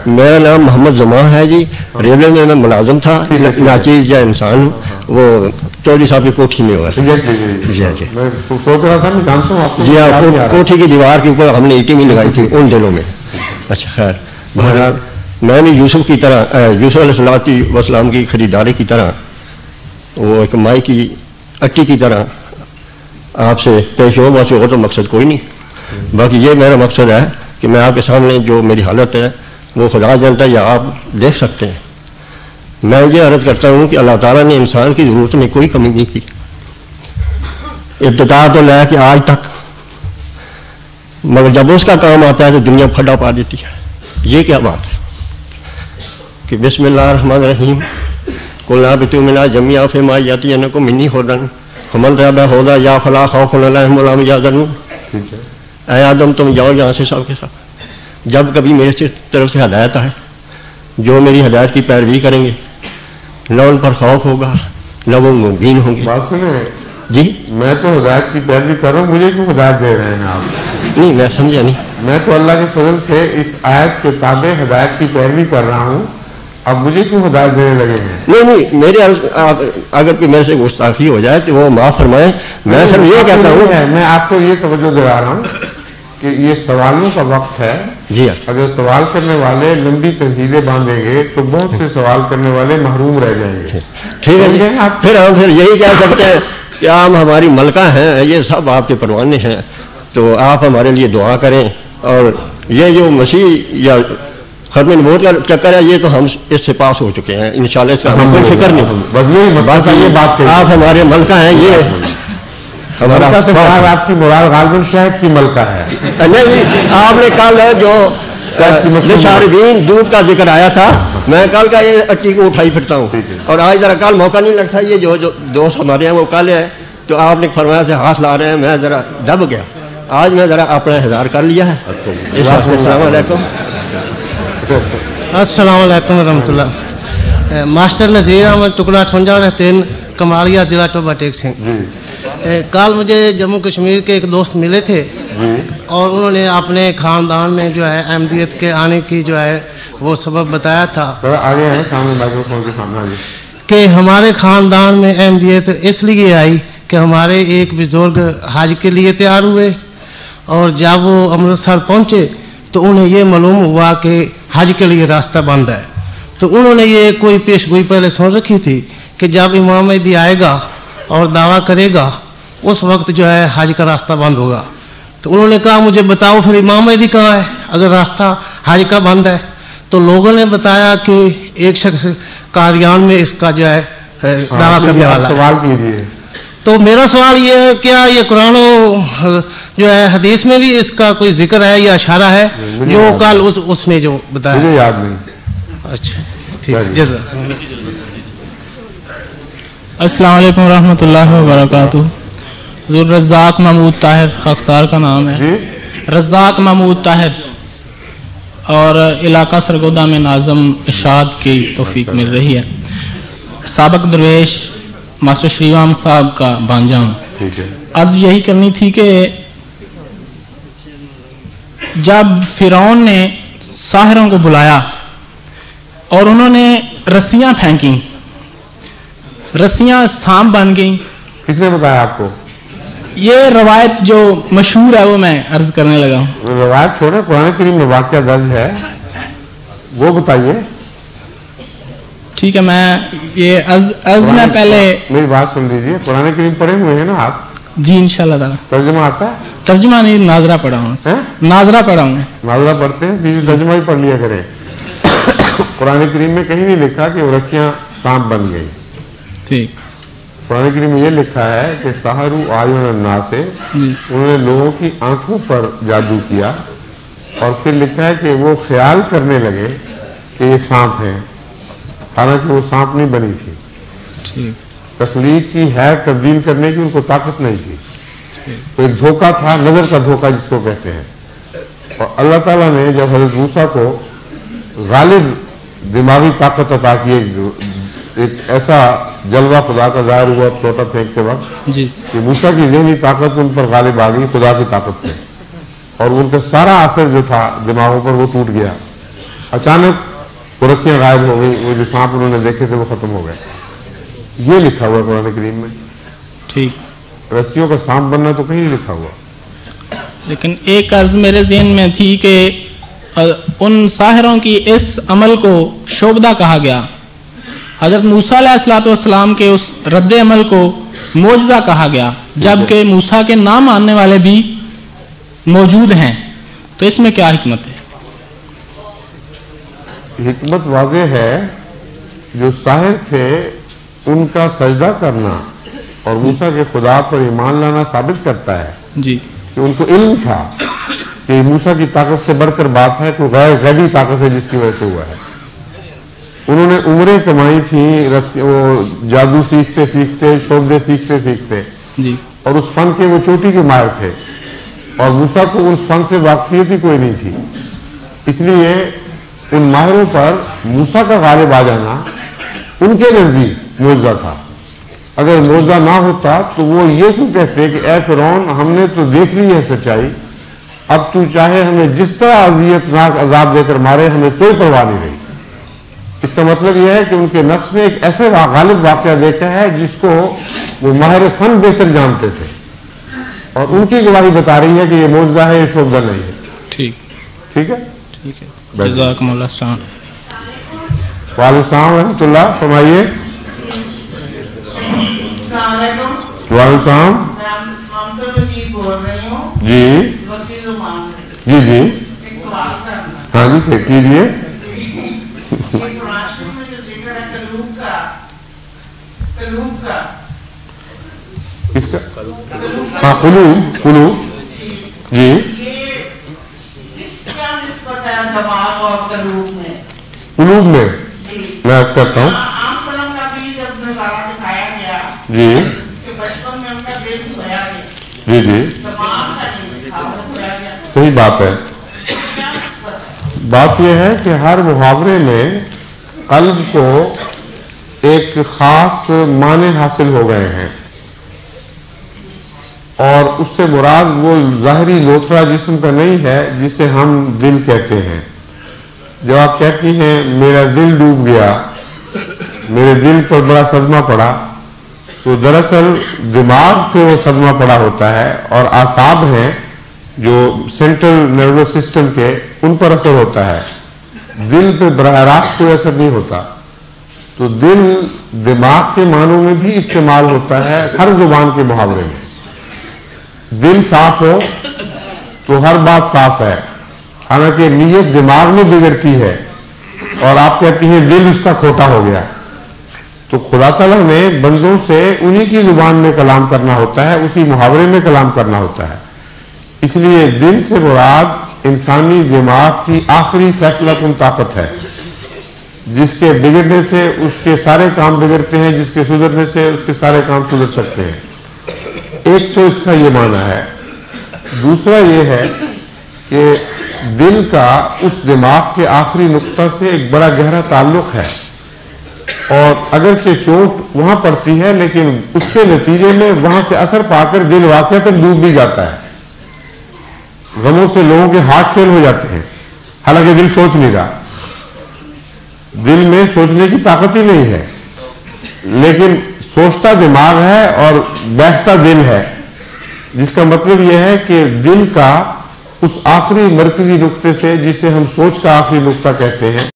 میرا نام محمد زمان ہے جی. ریلوے میں میں ملازم تھا. ناچیز یا انسان ہوں. وہ چودھری صاحب کی کوٹھی میں ہوا. جی ہاں, کوٹھی کی دیوار کے اوپر ہم نے اینٹیں بھی لگائی تھی ان دنوں میں. اچھا خیر, بہرحال میں نے یوسف کی طرح یوسف علیہ السلام کی خریداری کی طرح وہ ایک مائی کی اٹی کی طرح آپ سے پیش ہو. بس اور تو مقصد کوئی نہیں. باقی یہ میرا مقصد ہے کہ میں آپ کے سامنے جو میری حالت ہے وہ خدا جانتا ہے یا آپ دیکھ سکتے ہیں. میں یہ عرض کرتا ہوں کہ اللہ تعالیٰ نے انسان کی ضرورت میں کوئی کمی نہیں کی, ابتدا تو لے کے آج تک. مگر جب اس کا کام آتا ہے تو دنیا پھڈا پا دیتی ہے. یہ کیا بات ہے کہ بسم اللہ الرحمن الرحیم قلنا بتؤمنا جميعا فيما يأتينكم مني هدى فمن تبع هدى یا فلا خوف عليهم ولا هم يحزنون. اے آدم تم جاؤ یہاں سے سب کے سب. جب کبھی میرے طرف سے ہدایت آئے, جو میری ہدایت کی پیروی کریں گے نہ ان پر خوف ہوگا نہ وہ غمگین ہوں گے. بات سنیں جی, میں تو ہدایت کی پیروی کر رہا ہوں, مجھے کیوں ہدایت دے رہے ہیں آپ؟ نہیں میں سمجھا نہیں. میں تو اللہ کے فضل سے اس آیت کے تابع ہدایت کی پیروی کر رہا ہوں, اب مجھے کیوں ہدایت دینے لگے ہیں؟ نہیں میرے اگر کوئی میرے سے گستاخی ہو جائے تو وہ معاف فرمائیں. میں صرف یہ کہتا ہوں, میں آپ کو یہ توجہ دلا رہا ہوں کہ یہ سوالوں کا وقت ہے. جی اگر سوال کرنے والے لمبی تنزیلیں باندھیں گے تو بہت سے سوال کرنے والے محروم رہ جائیں گے. ٹھیک ہے جی. پھر ہم یہی کہہ سکتے ہیں کہ آپ ہماری ملکہ ہیں, یہ سب آپ کے پروانے ہیں, تو آپ ہمارے لیے دعا کریں. اور یہ جو مسیح یا ختم نبوت کا چکر ہے یہ تو ہم اس سے پاس ہو چکے ہیں انشاءاللہ, اس کا ہمیں کوئی فکر نہیں. باقی یہ بات آپ ہمارے ملکہ ہیں, یہ ہمارا آپ کی مراد غالباً شہد کی ملکہ ہے. نہیں, آپ نے کل جو شاربین دودھ کا ذکر آیا تھا, میں کل کا یہ اچھی کو اٹھائی پھرتا ہوں. اور آج ذرا کل موقع نہیں لگتا, یہ جو دوست ہمارے ہیں وہ کل ہے تو آپ نے فرمایا سے ہاتھ لا رہے ہیں, میں ذرا دب گیا. آج میں ذرا اپنا اظہار کر لیا ہے. اس وقت السلام علیکم. السلام علیکم ورحمۃ اللہ. ماسٹر نذیر احمد ٹکڑا 58 رہتے ہیں, کمالیہ ضلع ٹوبہ ٹیک سے. کل مجھے جموں کشمیر کے ایک دوست ملے تھے اور انہوں نے اپنے خاندان میں جو ہے احمدیت کے آنے کی جو ہے وہ سبب بتایا تھا کہ ہمارے خاندان میں احمدیت اس لیے آئی کہ ہمارے ایک بزرگ حج کے لیے تیار ہوئے اور جب وہ امرتسر پہنچے تو انہیں یہ معلوم ہوا کہ حج کے لیے راستہ بند ہے. تو انہوں نے یہ کوئی پیش گوئی پہلے سن رکھی تھی کہ جب امام مہدی آئے گا اور دعویٰ کرے گا اس وقت جو ہے حج کا راستہ بند ہوگا. تو انہوں نے کہا مجھے بتاؤ پھر امام مہدی کہاں ہے اگر راستہ حج کا بند ہے. تو لوگوں نے بتایا کہ ایک شخص قادیان میں اس کا جو ہے دعویٰ کرنے والا سوال کیجیے. تو میرا سوال یہ ہے کیا یہ قرآن و جو ہے حدیث میں بھی اس کا کوئی ذکر ہے یا اشارہ ہے جو کل اس نے جو بتایا؟ مجھے یاد نہیں. اچھا ٹھیک, جزاک. السلام علیکم ورحمۃ اللہ وبرکاتہ. حضور رزاق محمود طاہر خاکسار کا نام ہے, رزاق محمود طاہر, اور علاقہ سرگودا میں ناظم ارشاد کی توفیق مل رہی ہے. سابق درویش ماسٹر شریوام صاحب کا بانجا ہوں. عرض یہی کرنی تھی کہ جب فرعون نے ساحروں کو بلایا اور انہوں نے رسیاں پھینکی, رسیاں سانپ بن گئیں. کس نے بتایا آپ کو؟ یہ روایت جو مشہور ہے وہ میں عرض کرنے لگا ہوں. روایت چھوڑے, قرآن کریم میں واقعہ درج ہے وہ بتائیے. ٹھیک ہے, میں یہ عرض میں پہلے میری بات سن لیجیے. قرآن کریم پڑھے ہوئے ہیں نا آپ؟ جی انشاءاللہ تعالیٰ. ترجمہ آتا ہے؟ ترجمہ نہیں, ناظرہ پڑھا ہوں. ناظرہ پڑھا ہوں. ناظرہ پڑھتے ہیں, ترجمہ ہی پڑھ لیا کریں. قرآن کریم میں کہیں نہیں لکھا کہ وہ رسیاں سانپ بن گئی. ٹھیک. قرآن کریم میں یہ لکھا ہے کہ سحروا اعین الناس, انہوں نے لوگوں کی آنکھوں پر جادو کیا, اور پھر لکھا ہے کہ وہ خیال کرنے لگے کہ یہ سانپ ہیں, حالانکہ وہ سانپ نہیں بنی تھی. تخلیق کی ہے تبدیل کرنے کی ان کو طاقت نہیں تھی. تو ایک دھوکہ تھا, نظر کا دھوکہ جس کو کہتے ہیں. اور اللہ تعالیٰ نے جب حضرت موسیٰ کو غالب دماغی طاقت عطا کی, ایک ایسا جلوہ خدا کا ظاہر ہوا چھوٹا پھینکتے وقت کہ موسیٰ کی ذہنی طاقت ان پر غالب آ گئی خدا کی طاقت سے, اور ان کا سارا اثر جو تھا دماغوں پر وہ ٹوٹ گیا. اچانک وہ رسیاں غائب ہو گئی، وہ جو سانپ انہوں نے دیکھے تھے وہ ختم ہو گئے. یہ لکھا ہوا ہے قرآن کریم میں. ٹھیک. رسیوں کا سانپ بننا تو کہیں لکھا ہوا. لیکن ایک عرض میرے ذہن میں تھی کہ ان ساحروں کی اس عمل کو شعبدہ کہا گیا، حضرت موسیٰ علیہ الصلوۃ والسلام کے اس رد عمل کو معجزہ کہا گیا، جبکہ موسیٰ کے نہ ماننے والے بھی موجود ہیں. تو اس میں کیا حکمت ہے؟ حکمت واضح ہے. جو ساحر تھے ان کا سجدہ کرنا اور موسیٰ کے خدا پر ایمان لانا ثابت کرتا ہے جی کہ ان کو علم تھا کہ موسیٰ کی طاقت سے بڑھ کر بات ہے، کوئی غیر غیبی طاقت ہے جس کی وجہ سے ہوا ہے. انہوں نے عمریں کمائی تھیں وہ جادو سیکھتے سیکھتے، شعبدے سیکھتے سیکھتے، جی اور اس فن کے وہ چوٹی کے ماہر تھے، اور موسیٰ کو اس فن سے واقفیت ہی کوئی نہیں تھی. اس لیے ان ماہروں پر موسیٰ کا غالب آ جانا ان کے نزدیک معجزہ تھا. اگر معجزہ نہ ہوتا تو وہ یہ کیوں کہتے کہ اے فرعون، ہم نے تو دیکھ لی ہے سچائی، اب تو چاہے ہمیں جس طرح اذیت ناک عذاب دے کر مارے، ہمیں کوئی پرواہ نہیں رہی. اس کا مطلب یہ ہے کہ ان کے نفس نے ایک ایسے غالب واقعہ دیکھا ہے جس کو وہ ماہر فن بہتر جانتے تھے، اور ان کی گواہی بتا رہی ہے کہ یہ معجزہ ہے، یہ شعبدہ نہیں ہے. ٹھیک ہے. جزاکم اللہ السلام. وعلیکم السلام ورحمۃ اللہ. فرمائیے. وعلیکم السلام. جی جی جی ہاں جی کیجیے. اس کا ہاں قلوب جی قلوب میں میں عرض کرتا ہوں جی جی جی صحیح بات ہے. بات یہ ہے کہ ہر محاورے میں قلب کو ایک خاص معنی حاصل ہو گئے ہیں، اور اس سے مراد وہ ظاہری لوتھڑا جسم کا نہیں ہے جسے ہم دل کہتے ہیں. جب آپ کہتی ہیں میرا دل ڈوب گیا، میرے دل پر بڑا صدمہ پڑا، تو دراصل دماغ پہ وہ صدمہ پڑا ہوتا ہے، اور اعصاب ہیں جو سینٹرل نروس سسٹم کے، ان پر اثر ہوتا ہے. دل پہ براہ راست کوئی اثر نہیں ہوتا. تو دل دماغ کے معنوں میں بھی استعمال ہوتا ہے ہر زبان کے محاورے میں. دل صاف ہو تو ہر بات صاف ہے، حالانکہ نیت دماغ میں بگڑتی ہے اور آپ کہتی ہیں دل اس کا کھوٹا ہو گیا. تو خدا تعالیٰ نے بندوں سے انہی کی زبان میں کلام کرنا ہوتا ہے، اسی محاورے میں کلام کرنا ہوتا ہے. اس لیے دل سے مراد انسانی دماغ کی آخری فیصلہ کن طاقت ہے، جس کے بگڑنے سے اس کے سارے کام بگڑتے ہیں، جس کے سدھرنے سے اس کے سارے کام سدھر سکتے ہیں. ایک تو اس کا یہ معنی ہے. دوسرا یہ ہے کہ دل کا اس دماغ کے آخری نقطہ سے ایک بڑا گہرا تعلق ہے، اور اگرچہ چوٹ وہاں پڑتی ہے لیکن اس کے نتیجے میں وہاں سے اثر پا کر دل واقعہ تک ڈوب بھی جاتا ہے. غموں سے لوگوں کے ہارٹ فیل ہو جاتے ہیں، حالانکہ دل سوچ نہیں رہا، دل میں سوچنے کی طاقت ہی نہیں ہے، لیکن سوچتا دماغ ہے اور بیٹھتا دل ہے. جس کا مطلب یہ ہے کہ دل کا اس آخری مرکزی نقطے سے، جسے ہم سوچ کا آخری نقطہ کہتے ہیں،